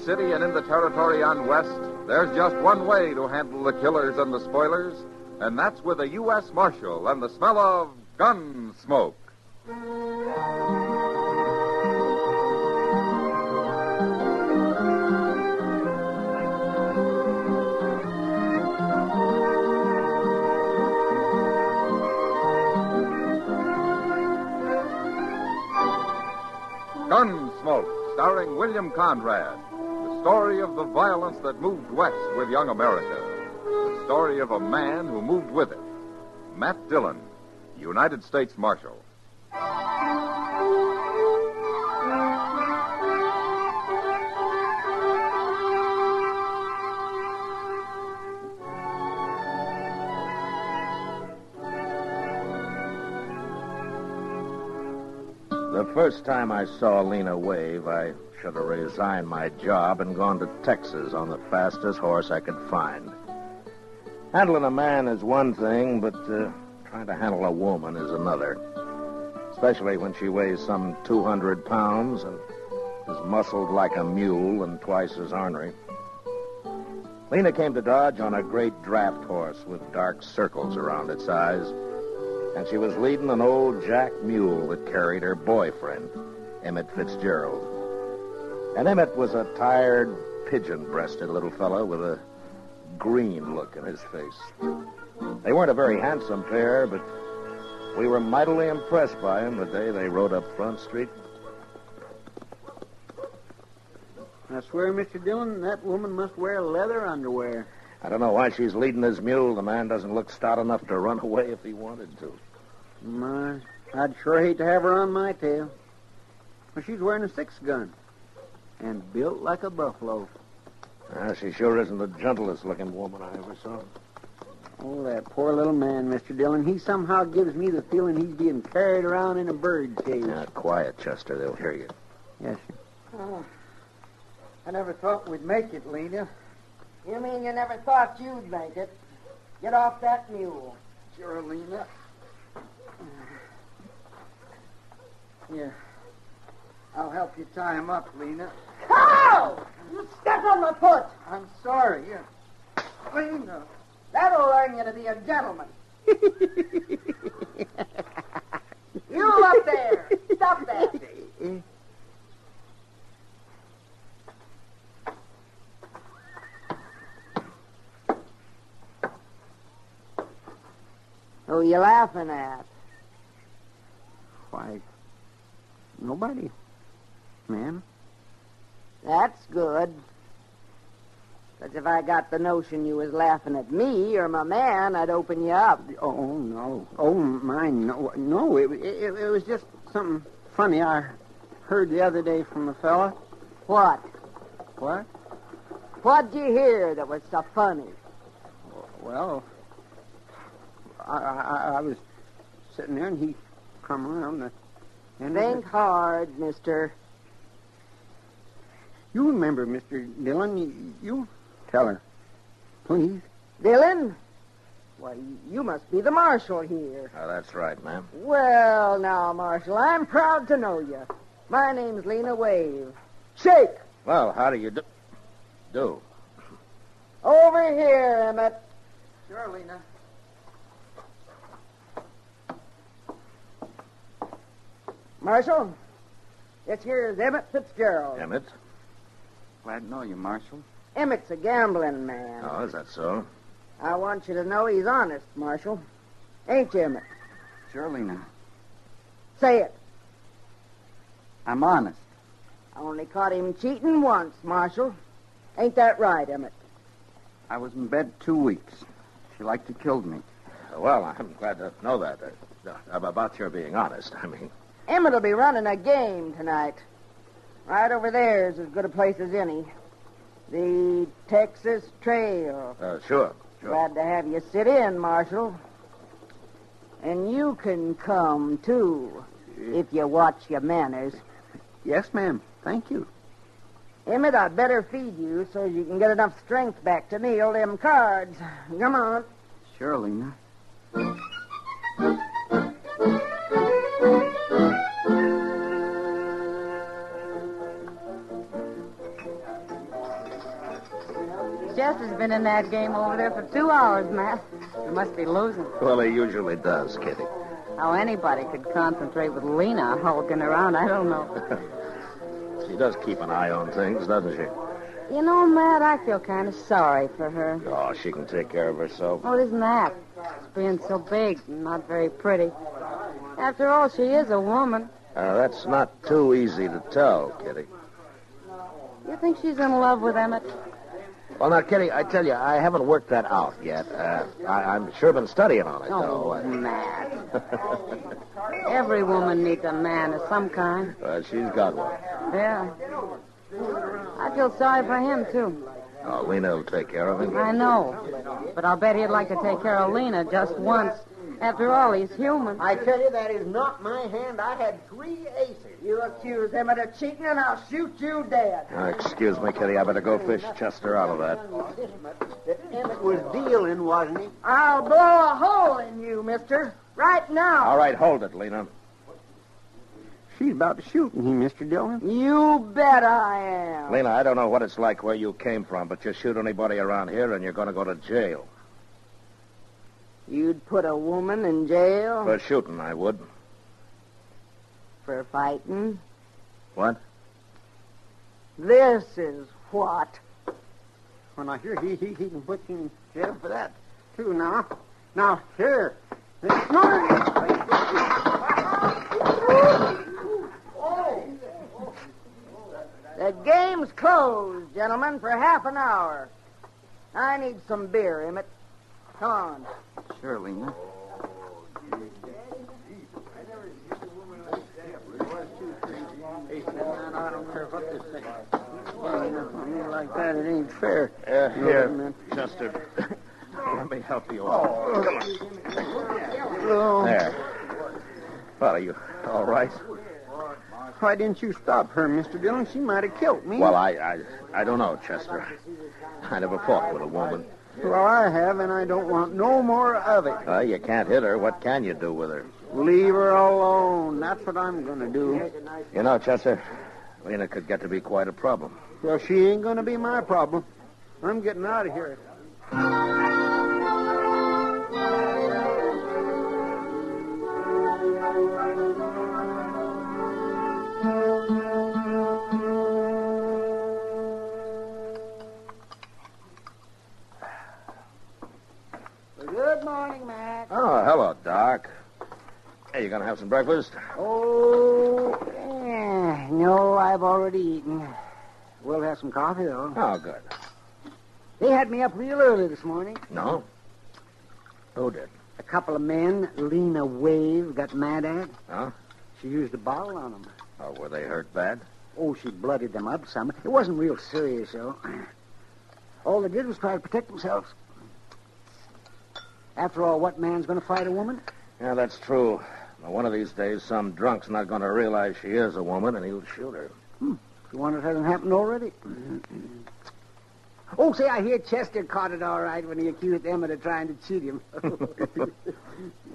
City and in the territory on West, there's just one way to handle the killers and the spoilers, and that's with a U.S. Marshal and the smell of Gunsmoke. Gunsmoke, starring William Conrad. The story of the violence that moved west with young America. The story of a man who moved with it. Matt Dillon, United States Marshal. The first time I saw Lena Wave, I should have resigned my job and gone to Texas on the fastest horse I could find. Handling a man is one thing, but trying to handle a woman is another. Especially when she weighs some 200 pounds and is muscled like a mule and twice as ornery. Lena came to Dodge on a great draft horse with dark circles around its eyes, and she was leading an old jack mule that carried her boyfriend, Emmett Fitzgerald. And Emmett was a tired, pigeon-breasted little fellow with a green look in his face. They weren't a very handsome pair, but we were mightily impressed by them the day they rode up Front Street. I swear, Mr. Dillon, that woman must wear leather underwear. I don't know why she's leading his mule. The man doesn't look stout enough to run away if he wanted to. My, I'd sure hate to have her on my tail. Well, she's wearing a 6-gun and built like a buffalo. She sure isn't the gentlest-looking woman I ever saw. Oh, that poor little man, Mr. Dillon. He somehow gives me the feeling he's being carried around in a bird cage. Quiet, Chester. They'll hear you. Yes, sir. Oh, I never thought we'd make it, Lena. You mean you never thought you'd make it? Get off that mule. Sure, Lena. Here. I'll help you tie him up, Lena. Ow! You stepped on my foot. I'm sorry. Lena. That'll learn you to be a gentleman. You up there. Stop that. Who are you laughing at? Why, nobody, ma'am. That's good. Because if I got the notion you was laughing at me or my man, I'd open you up. Oh, no. Oh, mine, no. No, it was just something funny I heard the other day from a fella. What? What? What'd you hear that was so funny? Well, I was sitting there, and he come around. Think hard, mister. You remember, Mr. Dillon, you tell her, please. Dillon? Why, you must be the marshal here. Oh, that's right, ma'am. Well, now, Marshal, I'm proud to know you. My name's Lena Wave. Shake! Well, how do you do? Over here, Emmett. Sure, Lena. Marshal, this here is Emmett Fitzgerald. Emmett? Glad to know you, Marshal. Emmett's a gambling man. Oh, is that so? I want you to know he's honest, Marshal. Ain't you, Emmett? Sure, Lena. Say it. I'm honest. I only caught him cheating once, Marshal. Ain't that right, Emmett? I was in bed 2 weeks. She liked to kill me. Well, I'm glad to know that. About your being honest, I mean. Emmett will be running a game tonight. Right over there is as good a place as any. The Texas Trail. Sure. Glad to have you sit in, Marshal. And you can come, too, if you watch your manners. Yes, ma'am. Thank you. Emmett, I'd better feed you so you can get enough strength back to kneel them cards. Come on. Sure, Lena. been in that game over there for 2 hours, Matt. You must be losing. Well, he usually does, Kitty. How anybody could concentrate with Lena hulking around, I don't know. She does keep an eye on things, doesn't she? You know, Matt, I feel kind of sorry for her. Oh, she can take care of herself. Oh, it isn't that. It's being so big and not very pretty. After all, she is a woman. That's not too easy to tell, Kitty. You think she's in love with Emmett? Well, now, Kitty, I tell you, I haven't worked that out yet. I'm sure been studying on it, Oh, though. Matt. Every woman needs a man of some kind. She's got one. Yeah. I feel sorry for him, too. Oh, Lena will take care of him. I know. But I'll bet he'd like to take care of Lena just once. After all, he's human. I tell you, that is not my hand. I had 3 aces. You accuse Emmett of cheating, and I'll shoot you dead. Excuse me, Kitty. I better go fish Chester out of that. Emmett was dealing, wasn't he? I'll blow a hole in you, mister. Right now. All right, hold it, Lena. She's about to shoot me, Mr. Dillon. You bet I am. Lena, I don't know what it's like where you came from, but you shoot anybody around here and you're going to go to jail. You'd put a woman in jail? For shooting, I would. For fighting? What? This is what? Well, now, here, he can put you in jail for that, too, now. Now, here. The game's closed, gentlemen, for half an hour. I need some beer, Emmett. Come on. Sure, Lena. I don't care what this thing is. Like that, it ain't fair. Here, Chester. Let me help you out. Come on. There. Well, are you all right? Why didn't you stop her, Mr. Dillon? She might have killed me. Well, I don't know, Chester. I never fought with a woman. Well, I have, and I don't want no more of it. You can't hit her. What can you do with her? Leave her alone. That's what I'm going to do. You know, Chester, Lena could get to be quite a problem. Well, she ain't going to be my problem. I'm getting out of here. Good morning, Matt. Oh, hello, Doc. Hey, you going to have some breakfast? Oh, no, I've already eaten. We'll have some coffee, though. Oh, good. They had me up real early this morning. No? Who did? A couple of men Lena Wave got mad at. Huh? She used a bottle on them. Oh, were they hurt bad? Oh, she blooded them up some. It wasn't real serious, though. All they did was try to protect themselves. After all, what man's going to fight a woman? Yeah, that's true. Now, one of these days, some drunk's not going to realize she is a woman, and he'll shoot her. You wonder if it hasn't happened already? Oh, say, I hear Chester caught it all right when he accused Emmett of trying to cheat him.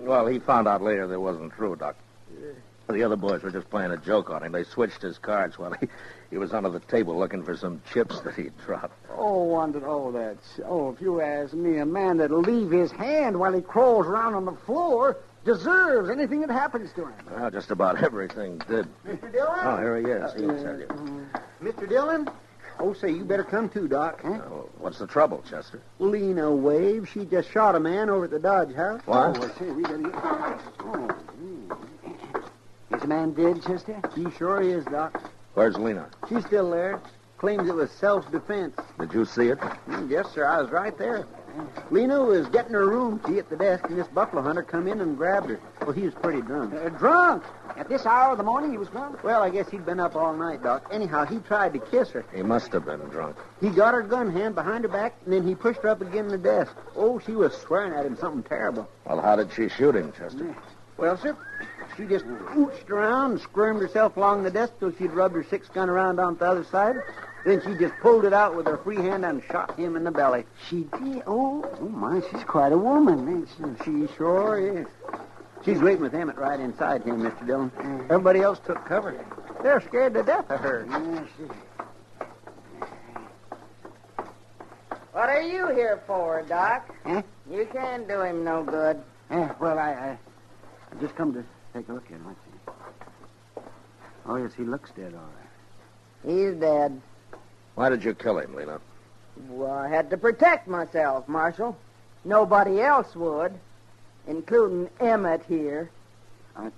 Well, he found out later that wasn't true, Doc. The other boys were just playing a joke on him. They switched his cards while he was under the table looking for some chips that he'd dropped. If you ask me, a man that'll leave his hand while he crawls around on the floor deserves anything that happens to him. Well, just about everything did. Mr. Dillon? Oh, here he is. He'll tell you. Mr. Dillon? Oh, say, you better come too, Doc. Huh? What's the trouble, Chester? Lena Wave, she just shot a man over at the Dodge House. What? Oh, say, we gotta get... Is the man dead, Chester? He sure is, Doc. Where's Lena? She's still there. Claims it was self-defense. Did you see it? Yes, sir, I was right there. Lena was getting her room key at the desk, and this buffalo hunter come in and grabbed her. Well, he was pretty drunk. Drunk? At this hour of the morning he was drunk? Well, I guess he'd been up all night, Doc. Anyhow, he tried to kiss her. He must have been drunk. He got her gun hand behind her back, and then he pushed her up against the desk. Oh, she was swearing at him something terrible. Well, how did she shoot him, Chester? Well, sir, she just ooched around and squirmed herself along the desk till she'd rubbed her 6-gun around on the other side. Then she just pulled it out with her free hand and shot him in the belly. She did? Oh, my, she's quite a woman, ain't she? She sure is. She's waiting with Emmett right inside him, Mr. Dillon. Everybody else took cover. They're scared to death of her. What are you here for, Doc? Huh? You can't do him no good. Well, I just come to take a look at him. Let's see. Oh, yes, he looks dead, all right. He's dead. Why did you kill him, Lena? Well, I had to protect myself, Marshal. Nobody else would, including Emmett here. I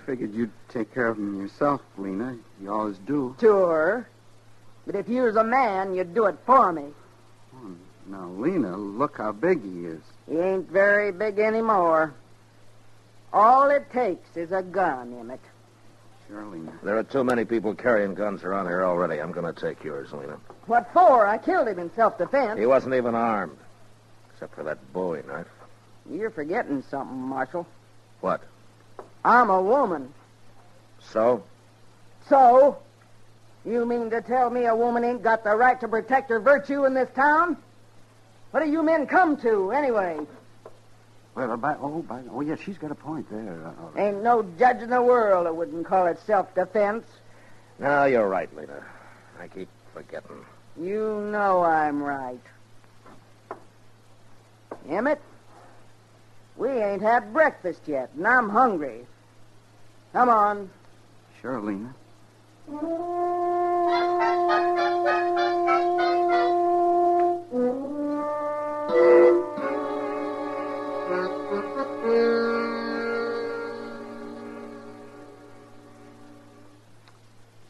figured you'd take care of him yourself, Lena. You always do. Sure. But if you was a man, you'd do it for me. Oh, now, Lena, look how big he is. He ain't very big anymore. All it takes is a gun, Emmett. Sure, Lena. There are too many people carrying guns around here already. I'm going to take yours, Lena. What for? I killed him in self-defense. He wasn't even armed, except for that Bowie knife. You're forgetting something, Marshal. What? I'm a woman. So? So? You mean to tell me a woman ain't got the right to protect her virtue in this town? What do you men come to, anyway? Well, yeah, she's got a point there. Ain't no judge in the world that wouldn't call it self-defense. No, you're right, Lena. I keep forgetting. You know I'm right. Emmett, we ain't had breakfast yet, and I'm hungry. Come on. Sure, Lena.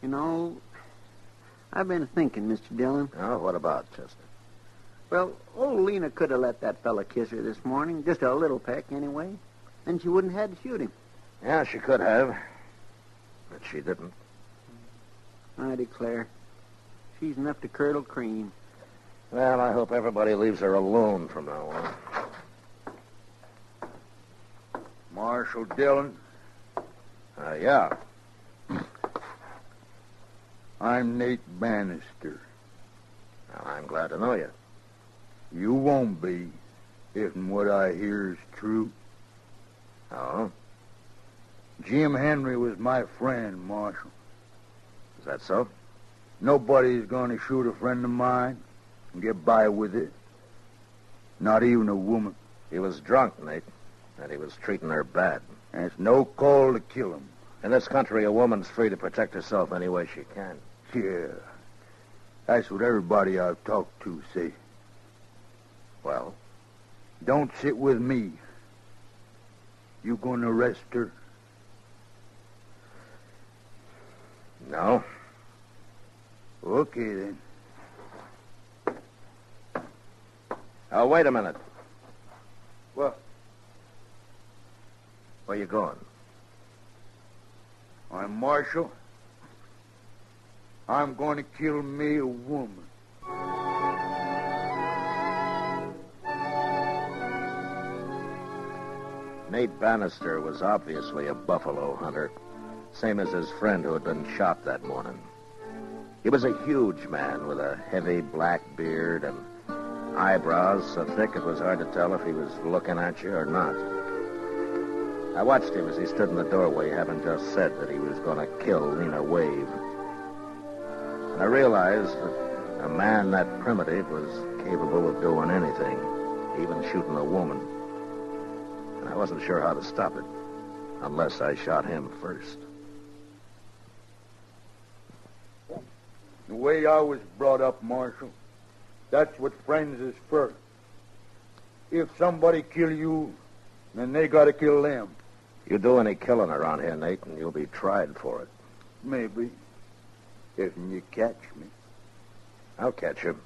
You know, I've been thinking, Mr. Dillon. Oh, what about, Chester? Well, old Lena could have let that fella kiss her this morning. Just a little peck, anyway. Then she wouldn't have had to shoot him. Yeah, she could have. But she didn't. I declare. She's enough to curdle cream. Well, I hope everybody leaves her alone from now on. Marshal Dillon. Yeah. I'm Nate Bannister. Well, I'm glad to know you. You won't be, if what I hear is true. Oh? Jim Henry was my friend, Marshal. Is that so? Nobody's going to shoot a friend of mine and get by with it. Not even a woman. He was drunk, Nate, and he was treating her bad. And it's no call to kill him. In this country, a woman's free to protect herself any way she can. Yeah. That's what everybody I've talked to say. Well? Don't sit with me. You going to arrest her? No. Okay, then. Oh, wait a minute. What? Where you going? I'm Marshal. I'm going to kill me a woman. Nate Bannister was obviously a buffalo hunter, same as his friend who had been shot that morning. He was a huge man with a heavy black beard and eyebrows so thick it was hard to tell if he was looking at you or not. I watched him as he stood in the doorway, having just said that he was going to kill Lena Wave. And I realized that a man that primitive was capable of doing anything, even shooting a woman. And I wasn't sure how to stop it, unless I shot him first. The way I was brought up, Marshal, that's what friends is for. If somebody kill you, then they got to kill them. You do any killing around here, Nate, and you'll be tried for it. Maybe. If you catch me. I'll catch you.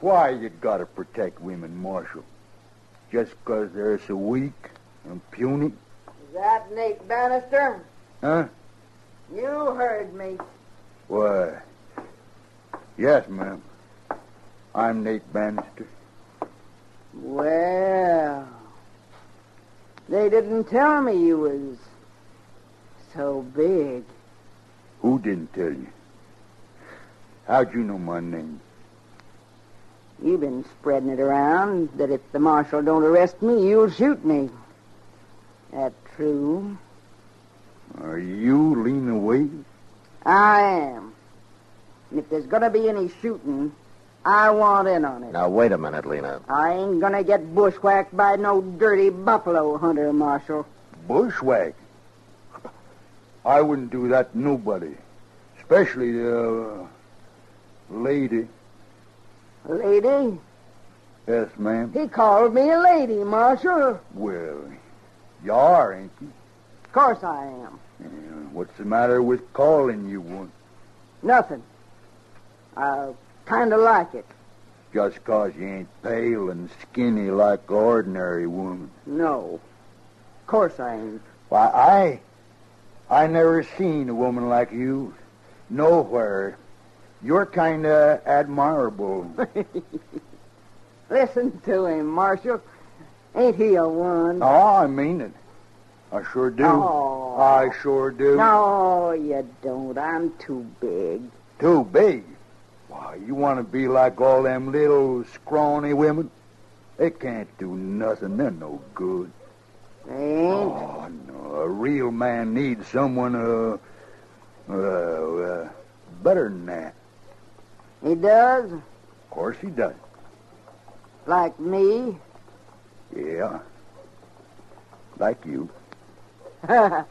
Why you got to protect women, Marshal? Just 'cause they're so weak and puny? Is that Nate Bannister? Huh? You heard me. Why, yes, ma'am. I'm Nate Bannister. Well, they didn't tell me you was so big. Who didn't tell you? How'd you know my name? You've been spreading it around that if the marshal don't arrest me, you'll shoot me. That true? Are you Lena Wave? I am. And if there's going to be any shooting, I want in on it. Now, wait a minute, Lena. I ain't going to get bushwhacked by no dirty buffalo hunter, Marshal. Bushwhack? I wouldn't do that to nobody. Especially the lady. Lady? Yes, ma'am. He called me a lady, Marshal. Well, you are, ain't you? Of course I am. Yeah, what's the matter with calling you one? Nothing. I kind of like it. Just 'cause you ain't pale and skinny like an ordinary woman. No. Of course I ain't. Why, I never seen a woman like you nowhere. You're kind of admirable. Listen to him, Marshal. Ain't he a one? Oh, I mean it. I sure do. Oh. I sure do. No, you don't. I'm too big. Too big? Why, you want to be like all them little scrawny women? They can't do nothing. They're no good. They ain't? Oh, no. A real man needs someone, better than that. He does? Of course he does. Like me? Yeah. Like you. What?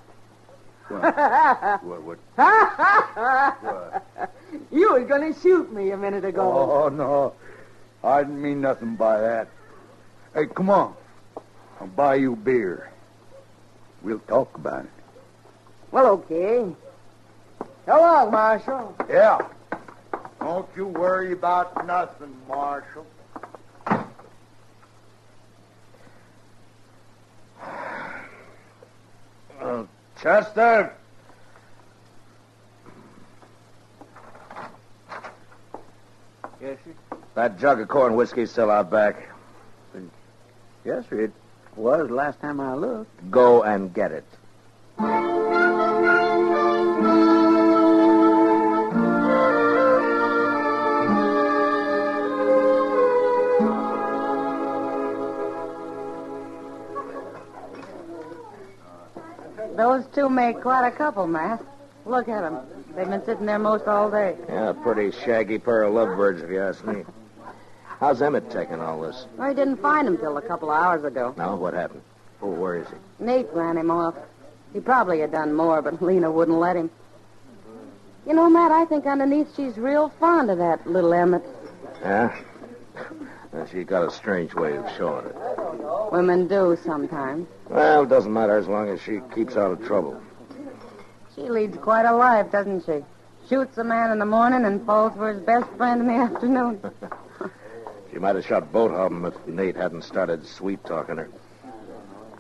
What? You was going to shoot me a minute ago. Oh, no. I didn't mean nothing by that. Hey, come on. I'll buy you beer. We'll talk about it. Well, okay. So long, Marshal. Yeah. Don't you worry about nothing, Marshal. Chester? Yes, sir. That jug of corn whiskey's still out back. Yes, sir. It was last time I looked. Go and get it. Those two make quite a couple, Matt. Look at them. They've been sitting there most all day. Yeah, a pretty shaggy pair of lovebirds, if you ask me. How's Emmett taking all this? Well, he didn't find him till a couple of hours ago. No, what happened? Oh, where is he? Nate ran him off. He probably had done more, but Lena wouldn't let him. You know, Matt, I think underneath she's real fond of that little Emmett. Yeah? She got a strange way of showing it. Women do sometimes. Well, it doesn't matter as long as she keeps out of trouble. She leads quite a life, doesn't she? Shoots a man in the morning and falls for his best friend in the afternoon. She might have shot both of them if Nate hadn't started sweet-talking her.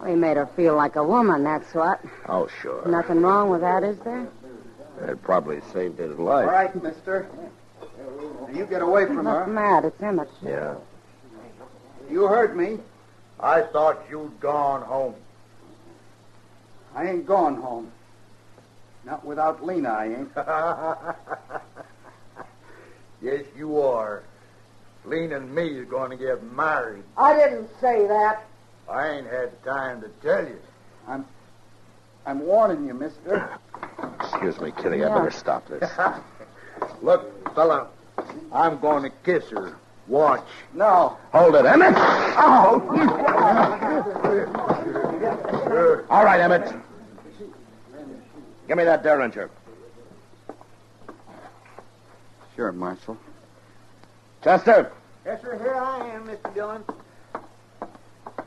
We made her feel like a woman, that's what. Oh, sure. Nothing wrong with that, is there? It probably saved his life. All right, mister. You get away from Look, her. Matt, it's Emmett. Yeah. You heard me. I thought you'd gone home. I ain't going home. Not without Lena, I ain't. Yes, you are. Lena and me is going to get married. I didn't say that. I ain't had time to tell you. I'm warning you, mister. Excuse me, Kitty. I Yeah. better stop this. Look, fella, I'm going to kiss her. Watch. No. Hold it, Emmett! Oh! All right, Emmett. Give me that derringer. Sure, Marshal. Chester, Yes, sir. Here I am, Mr. Dillon.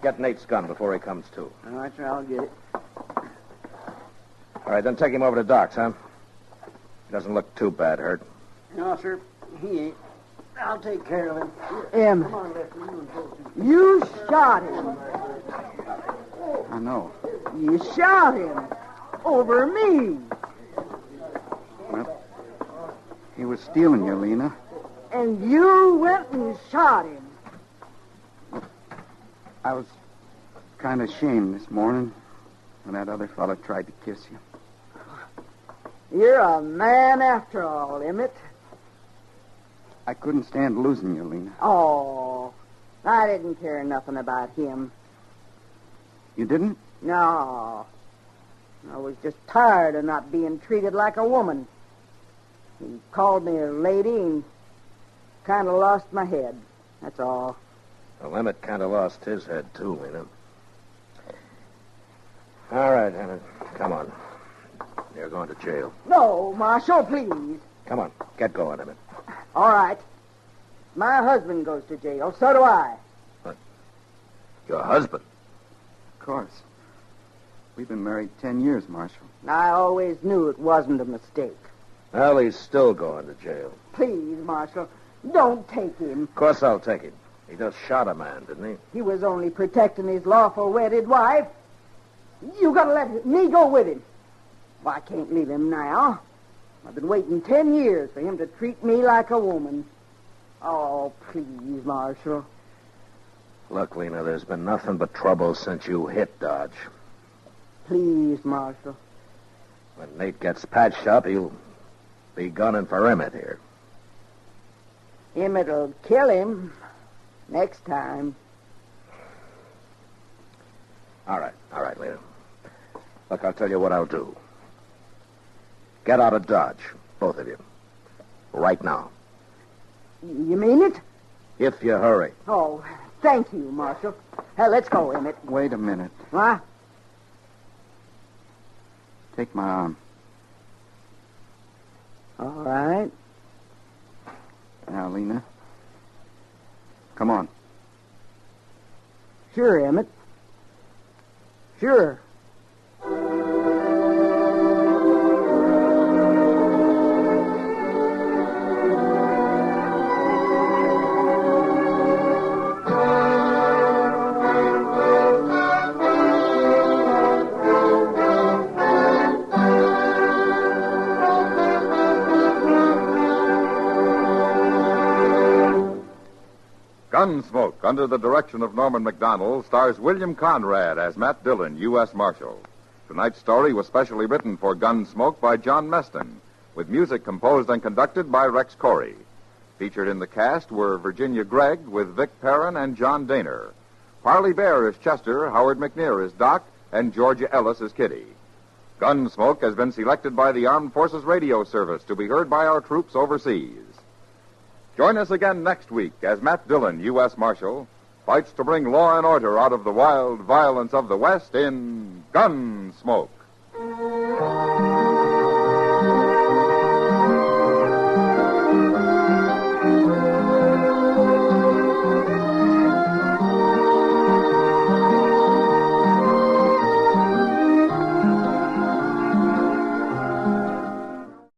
get Nate's gun before he comes to. All right, sir. I'll get it. All right, then take him over to Doc's, huh? He doesn't look too bad hurt. No, sir. He ain't. I'll take care of him. Emmett, Come on, Lefty. You and both. you shot him. I know. You shot him. Over me. Well, he was stealing you, Lena. And you went and shot him. I was kind of ashamed this morning when that other fella tried to kiss you. You're a man after all, Emmett. I couldn't stand losing you, Lena. Oh, I didn't care nothing about him. You didn't? No. I was just tired of not being treated like a woman. He called me a lady and kind of lost my head. That's all. Well, Emmett kind of lost his head, too, Lena. All right, Emmett. Come on. You're going to jail. No, Marshal, please. Come on. Get going, Emmett. All right. My husband goes to jail. So do I. What? Your husband? Of course. We've been married 10 years, Marshal. I always knew it wasn't a mistake. Well, he's still going to jail. Please, Marshal, don't take him. Of course I'll take him. He just shot a man, didn't he? He was only protecting his lawful wedded wife. You gotta let me go with him. Well, I can't leave him now. I've been waiting 10 years for him to treat me like a woman. Oh, please, Marshal. Look, Lena, there's been nothing but trouble since you hit Dodge. Please, Marshal. When Nate gets patched up, he'll be gunning for Emmett here. Emmett'll kill him next time. All right, Lena. Look, I'll tell you what I'll do. Get out of Dodge, both of you. Right now. You mean it? If you hurry. Oh, thank you, Marshal. Let's go, Emmett. Wait a minute. What? Take my arm. All right. Now, Lena. Come on. Sure, Emmett. Sure. Gunsmoke, under the direction of Norman Macdonald, stars William Conrad as Matt Dillon, U.S. Marshal. Tonight's story was specially written for Gunsmoke by John Meston, with music composed and conducted by Rex Corey. Featured in the cast were Virginia Gregg with Vic Perrin and John Daner. Parley Bear is Chester, Howard McNear is Doc, and Georgia Ellis is Kitty. Gunsmoke has been selected by the Armed Forces Radio Service to be heard by our troops overseas. Join us again next week as Matt Dillon, U.S. Marshal, fights to bring law and order out of the wild violence of the West in Gunsmoke.